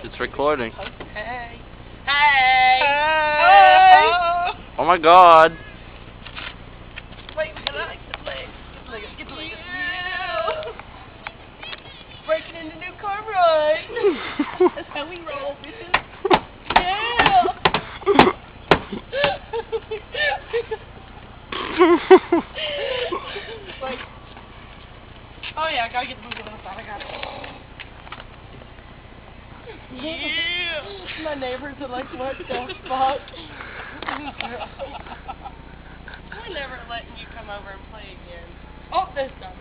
It's recording. Hey. Hey. Hey. Oh my God. Wait, get the leg. Get the leg. Yeah. Breaking into new car ride. That's how we roll, bitches. Yeah. Wait. Oh yeah, I gotta get the movie on the side. I got it. Yeah. My neighbors are like, what the fuck? We're never letting you come over and play again. Oh, this done.